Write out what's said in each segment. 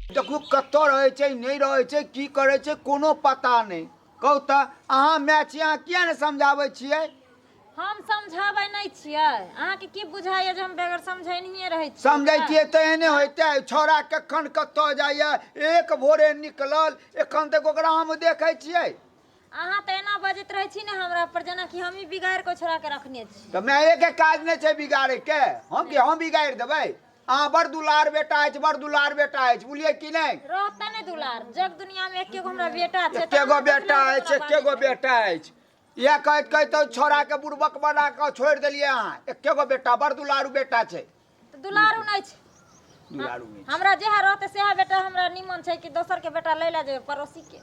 देखू कतौ रहे छै नहीं रहे छै की करे छै कोनो पता नहीं। कहू तऽ अहाँ माय छी, अहाँ किया ने समझाबै छियै? हम समझाबै नहीं छियै, अहाँके की बुझाइए जे हम बेगर समझैनिए रहै छी? समझैतियै तऽ एहने होइते। छौड़ा कखन कतौ जाइए, एक भोरे निकलल, एखन तक ओकरा हम देखै छियै। अहाँ तऽ एना बजैत रहै छी ने हमरा पर जेना कि हम ही बिगाड़ के छोड़ा के रखने छी। तऽ माये के काज नहीं छै बिगाड़े के, हम बिगाड़ देबै? अहाँ बड़ दुलार बेटा अछि, बड़ दुलार बेटा अछि, बुझलियै कि नहीं? रहता नहीं दुलार, जग दुनिया में एके गो हमरा बेटा छै। एके गो बेटा अछि, एके गो बेटा अछि। यह कहते छोड़ा के बुड़बक बना के छोड़ दिलियै अहाँ। एके गो बेटा, बड़ दुलारू बेटा छै। दुलारू नहीं छै, दुलारू नहीं छै। हमरा जेहा रहते सेहा बेटा हमरा निमन छै कि दोसर के बेटा ले जेबै पड़ोसी के?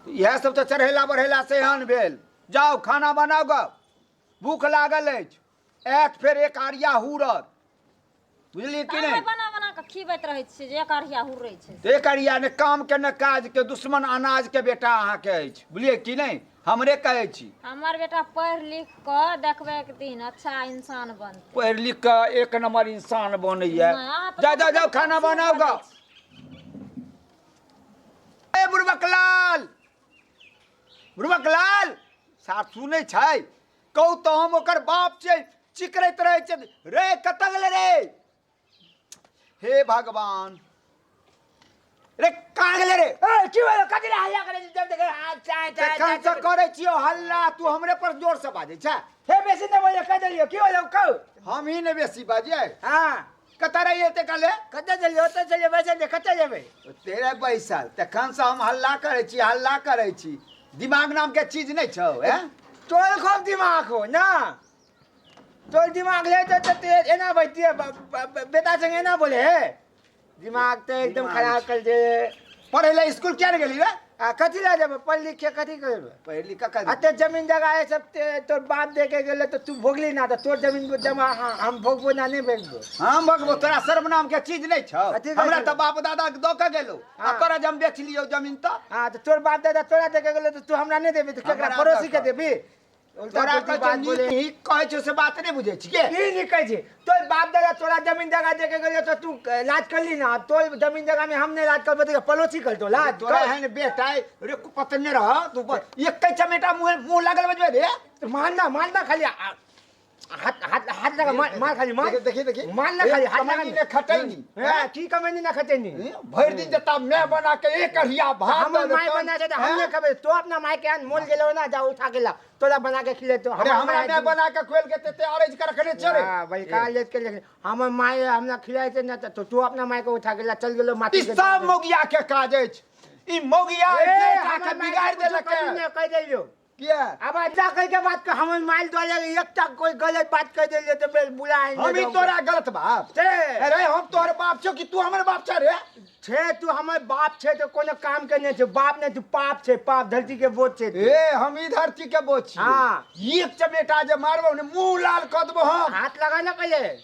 इएह सब तो चढ़ेला बढ़ेला से एहन भेल। जाओ खाना बनाओ ग, भूख लागल अछि। ऐत फिर एक आरिया हुरत, बुझलियै कि नहीं? बना बना के खिबैत रहै छियै जे एक आरिया हुरै छै। एक आरिया ने काम के न काज के, दुश्मन अनाज के बेटा अहाँ के अछि, बुझलियै कि नहीं? हमरे कहै छी। हमर बेटा पढ़ लिख के देखबै एक दिन अच्छा इंसान बनतै। पढ़ लिख के एक नंबर इंसान बनैया। जाओ जाओ जाओ खाना बनाओ ग। ए बुड़बक लाल, बुड़बक लाल, साफ सुनै छै? कहू तो हम ओकर बाप छै, चिकरैत रहे छै रे, कतऽ गेलै रे? हे भगवान, रे कहाँ गेलै रे? की भेल? कथी ला हल्ला करै छी? जब देखे हाथ चाय चाय कहाँ से करे छियो हल्ला? तू हमरे पर जोर से बाजे छै? हे बेसी न बोले कह देलियो की होलो कहू? हम ही ने बेसी बाजिए। हां कतऽ रहिए ते काले? कतऽ चलियो? ओतऽ चलियो, बैसल जे कतऽ जेबै? तेरे बैसल तखन से हम हल्ला करे छी, हल्ला करे छी। दिमाग नाम के चीज नहीं छौ? तोल खूब दिमाग हो ना, तोल दिमाग ले तो एना बैठिए बेटा संग एना बोले है। दिमाग तो एकदम खराब कर दे। पढ़े ला स्कूल क्या नहीं गेली रे? कथी ला जेबै? पढ़ लिख के कथी करबै? पढ़ लिख के अते जमीन जगह है सब तोर बाप दे के गेले तो तू भोगली ना, तो तोर जमीन जमा हम भोगबो ना, नहीं भोगबो। हम भोगबो? तोरा शर्म नाम के चीज नहीं छौ? कथी कहै हमरा छौ? तो बाप दादा दो के गेलो, आ तोरा जब बेच लियो जमीन तो? हाँ तो तोर बाप दादा तोरा दे के गेले तो तू हमरा नहीं देबी, तो केकरा पड़ोसी के देबी? तोरा बात बोले ही कहे छौ से बात नहीं बुझे छी के? की नहीं कहे छी? तोर बाप दादा तोरा जमीन जगह दे के गेले तो तू लाज करली ना, तोर जमीन जगह में हम नहीं लाज करबो तो पड़ोसी कर दो लाज। तोरा है ने बेटा रे पतने रह तू, एक कई चमेटा मुंह लागल बजबे रे। मारना मारना खाली हाथ हाथ हाथ लगा मार खाली मार। देखिए देखिए मारना खाली हाथ लगा ने खटैनी। की कमेनी ना खटैनी? भर दिन जता मैं बना के एक अढ़िया भात हम माय बना दे हमने कबे तो अपना माय के मोल गेलो ना, जा उठा के ला तोला बना के खिले तो अरे हमरा मैं बना के खोल के ते अरेंज कर रखने चले। हां भाई का लेत के ले हम माय हमरा खिलाए थे ना, तो तू अपना माय को उठा के ला चल गेलो माटी के। सब मोगिया के काज अछि, ई मोगिया के बिगाड़ देलक है। कह देलियो किया? अब अच्छा कह के बात कर, हम माइल दो एकटा कोई गलत बात कह देलियो तो बुलाएंगे। हम ही तोरा गलत बाप छे? अरे हम तोर बाप छौ कि तू हमर बाप छ रे? छे तू हमर बाप छे तो कोनो काम करने छे, बाप ने तू पाप छे, पाप धरती के बोझ छे। ए हम ही धरती के बोझ छी। हां एक चमेटा जे मारबो ने मुंह लाल क देबो हम। हाथ लगा ना पहले,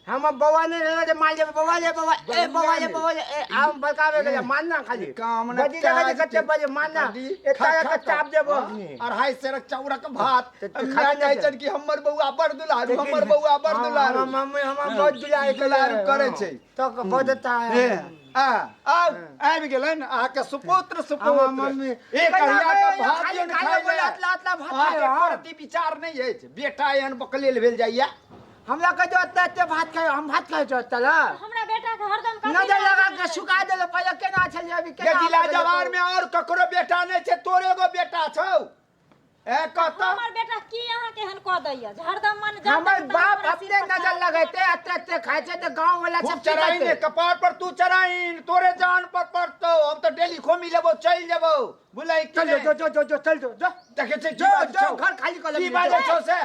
हम बवा ने रहे जे मार जे बवा ले बवा ए बवा ले बवा ए हम बकावे गेले मारना खाली काम न बड़ी जगह जे कच्चे बजे मारना एता का चाप देबो अपनी अढ़ाई से चौड़ा के भात खा जाय छन कि हमर बउआ बड़ दुलारू, हमर बउआ बड़ दुलारू। मम्मी हम बहुत दुलारू करे छै तो बजता है। आबि गेलन अहाँ के सुपुत्र सुपुत्र। मम्मी एक अढ़िया के भात खाली खाइ खाली ले अतला अतला भात अहाँ के खाओ। प्रति विचार नहीं अछि। बेटा एहन बकलेल भेल जाइया। हमरा कह जो अत्ते भात खाए, हम भात खाए जो अत्ते ला हमरा बेटा के हरदम नजर लगा के सुखा देले पहिले केना छल अभी केना? ये जिला जवार में और ककरो बेटा नहीं छे, तोरे गो बेटा छौ। ए कहता हमर बेटा की अहाँ के हन कह दैया हरदम मन जा। हमर बाप अपने नजर लगाते अत्ते खाए छे तो गांव वाला सब चराई ने कपार पर तू चराइन, तोरे जान पर पड़तो। हम तो डेली खोमी लेबो, चल जेबो बुलाई के। चल जो चल जो देखे छे जो घर खाली कर की बाजे छौ से?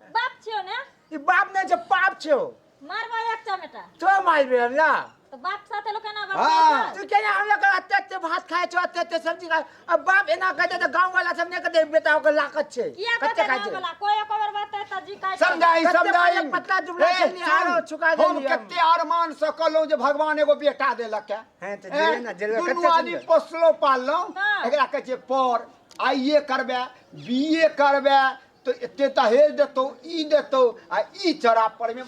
बाप छियो ने? ई बाप ने जे पाप छो मारबा एक चमेटा तो मारबे हमरा तो बाप साथे लोग केना हाँ। बाप? तू केना हम लोग अत्ते भात खाए छो, अत्ते सब्जी खाए। अब बाप एना कहते तो गांव वाला सब ने कहते बेटा ओकर लाकत छे किया कत्ते कहते खाए ना छे? वाला कोई एक बार बात है त जी का समझाई समझाई पतला दुबला चलनी आरो छुका देली। हम कते अरमान से कहलौ जे भगवान एगो बेटा देलक है। हैं तो जेले ना जेले दुनू कत्ते आदमी पोसलो पाललो। हाँ। एकरा कहै छे पर आईए करबे बीए करबे तो एते दहेज देतो ई देतो आ ई चरा पर में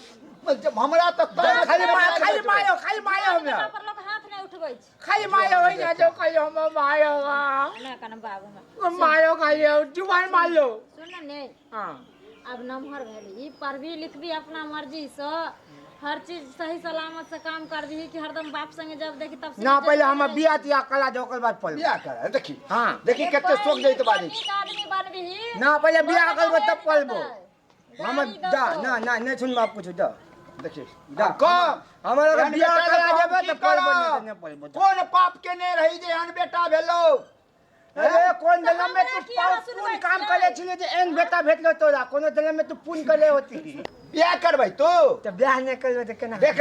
जब हमरा तो खाली मारो हमरा पर लोग हाथ नहीं हंसबै छी खाली मायो होइ ना जो खाली हम मायो ना कन बाबू में मायो खाली जुबान मार लो सुन ने हां अब नमहर भेली ई पढ़बी लिखबी अपना मर्जी से हर चीज सही सलामत से काम कर दी कि हरदम बाप संगे जब देखी तब ना पहले हम बिया तिया कला जो ओकर बाद पल बिया कर देखी हां देखी कते शौक जाई तो बाजी आदमी बनबी ना पहले बिया करबो तब पलबो हम जा ना ना नहीं सुन बाप कुछ जा देखी जा को हमारा यान बिया बेटा करा तो देबो हम तो की पलबो करब? नहीं पलबो कोन पाप के ने रही जे अन बेटा भेलो अरे कौन जन्म में तू हमरा किया पुन सुनबै काम छियै? करे छिले जे एन बेटा भेटलो तोरा कोनो जन्म में तू पुन करे होती बिया करबै तू तो ब्याह नहीं करबे तो केना देख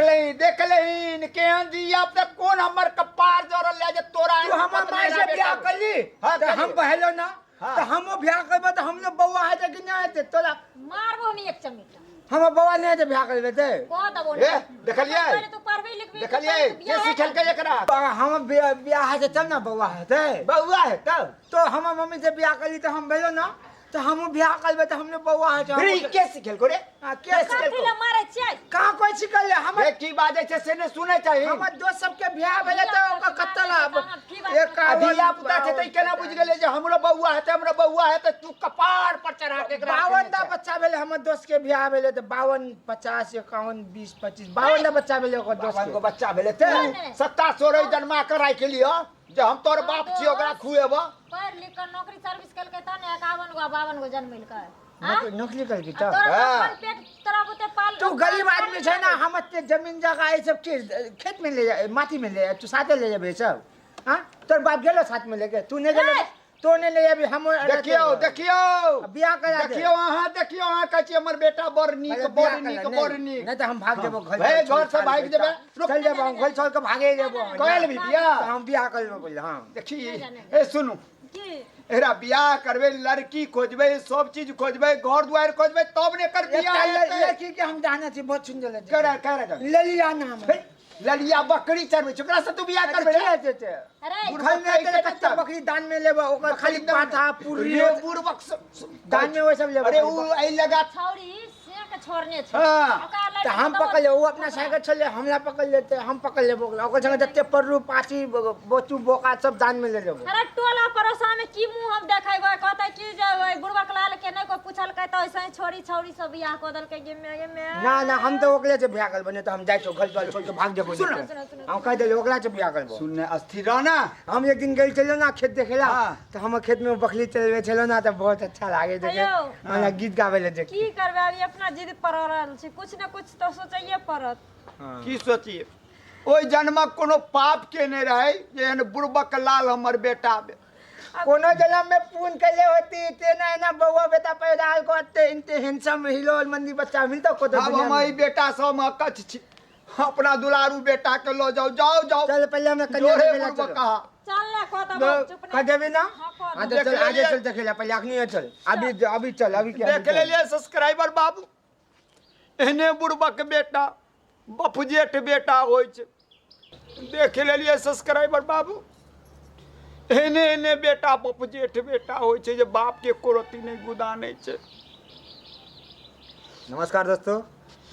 लेही केहन जी अब तक कोन हमर कपार जोड़ल ले जे तोरा तू हमर माय से ब्याह करली हाँ, तो करली। हम पहलो ना हाँ। तो हमो ब्याह करबे तो हम लोग बौआ है कि ना है तोरा मारबो हम एक चमीटा हम बौआ नहीं है ब्याह करबे ते को दबो ए, देखलियै? पहले तू पढ़बी लिखबी देखलिए के सिखल के एकरा हम ब्याह है तो तब ना बौआ है ते बउआ है तब तो हम मम्मी से ब्याह करली तो हम भेलो ना तो हम ब्याह करबे तो हमने बौआ है फिर ई के सिखल को रे के काफी ले मारे छियै कहां कोई सिखल हम ए की बाजे छै से ने सुनै चाही हमर दोस्त सबके ब्याह भेले तो ओकर कत्तला एक धिया पुता छै त केना बुझ गेले जे हमरो बउआ है त हमरो बउआ है त तू कपार पर चढ़ा के एकरा 52 टा बच्चा भेले हमर दोस्त के ब्याह भेले तो 52 50 51 20 25 52 टा बच्चा भेले ओकर दोस्त बावन के गो बच्चा भेले ते 17 जन्मा के राख लियो जे हम तोर बाप छी ओकरा खुएबो पढ़ लिख कर नौकरी सर्विस केलकै त ने 51 गो 52 गो जन्मेलकै हां नौकरी करके तो तोरा हाँ। अपन पेट तोरा बुते पाल तू गरीब आदमी छै ना हम ते जमीन जगह ये सब चीज खेत में ले जा माटी में ले जा तू साथे ले जाबे सब हां तोर बाप गेलो साथ में लेके तू नहीं गेलो तो नहीं ले जाबे हम देखियो ब्याह करा दे देखियो अहाँ कहै छी हमर बेटा बड़ नीक नहीं तो हम भाग जेबो भाई घर से भाग जेबे चल जेबो हम घर छोड़ के भागे जेबो कहल भी बिया हम ब्याह कर लेबो पहले हां देखी ए सुनु की एरा बियाह करबे लड़की खोजबे सब चीज खोजबे घर द्वार खोजबे तब ने कर बियाह हेतै लड़की के हम जाना छी बहुत सुंदर लड़की करे ले लिया नाम है ललिया बकरी चढ़बे छै ओकरा से तू बियाह करबे रे अरे घर में तेरे कच्चा बकरी दान में लेबो ओकर खाली पाठा पूरी रे बुरबक दान में वो सब लेबो अरे उ आई लगा छौरी से के छोड़ने छै हाँ। ओकरा तो लड़की हम तो पकड़ ले वो अपना साइकिल चले हमला पकड़ लेते हम पकड़ लेबो ओकर संगे जत्ते पररू पाची बोचू बोका सब दान में ले लेबो अरे टोला पड़ोसा में की मुंह हम देखेबै कहतै की जे बुढ़बक लाल के नहीं को पूछलकै त ऐसे ही छोरी छौरी सब बियाह क देलकै गे में ना हम तो ओकरे से ब्याह करबो नहीं तो हम जाय तो घर द्वार छोड़ के भाग जेबो हम कह देले ओकरा से ब्याह करबो सुनने अस्थिर रहना हम एक दिन गए चलो ना खेत देखेला हाँ। तो हम खेत में बकरी चलवे चलो ना तो बहुत अच्छा लागे देखे अयो। हमरा गीत गावे ले देख की करबै अभी अपना जिद पर रहल छी कुछ न कुछ तो सोचैये पड़त की सोचिए ओइ जन्मक कोनो पाप के नहीं रहे जेहन बुड़बक लाल हमर बेटा कोनो जन्म में पून कले होती ते ना बउआ बेटा पैदा को अते इनते हैंडसम हिलोल मंदी बच्चा मिलतो को तो अब हम ई बेटा सब में कच छी अपना दुलारू बेटा के लो जाओ चल पहले हमें कन्या जोरे देखेला बुड़बक चलो कहा चल ले को दो, तो चुप कह देबे ना हाँ, कह हां दो। तो चल देख आगे लेलिए। चल देखेला पहले अखनी चल अभी चल अभी क्या देख ले लिए सब्सक्राइबर बाबू एहने बुड़बक बेटा बफजेठ बेटा होय छै देख ले लिए सब्सक्राइबर बाबू एहने बेटा बफजेठ बेटा होय छै जे बाप के कोरती नहीं गुदानै छै नमस्कार दोस्तों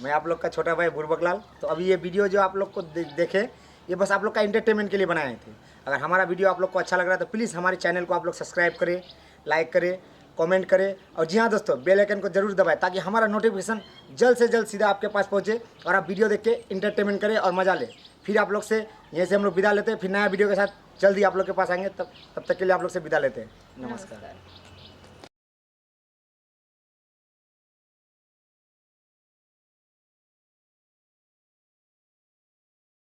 मैं आप लोग का छोटा भाई बुड़बक लाल। तो अभी ये वीडियो जो आप लोग को देखे ये बस आप लोग का एंटरटेनमेंट के लिए बनाए थे। अगर हमारा वीडियो आप लोग को अच्छा लग रहा है तो प्लीज़ हमारे चैनल को आप लोग सब्सक्राइब करें, लाइक करें, कमेंट करें और जी हाँ दोस्तों बेल आइकन को जरूर दबाएं ताकि हमारा नोटिफिकेशन जल्द से जल्द सीधा आपके पास पहुँचे और आप वीडियो देख के इंटरटेनमेंट करें और मज़ा लें। फिर आप लोग से यहीं से हम लोग विदा लेते हैं, फिर नया वीडियो के साथ जल्दी आप लोग के पास आएंगे। तब तक के लिए आप लोग से विदा लेते हैं। नमस्कार।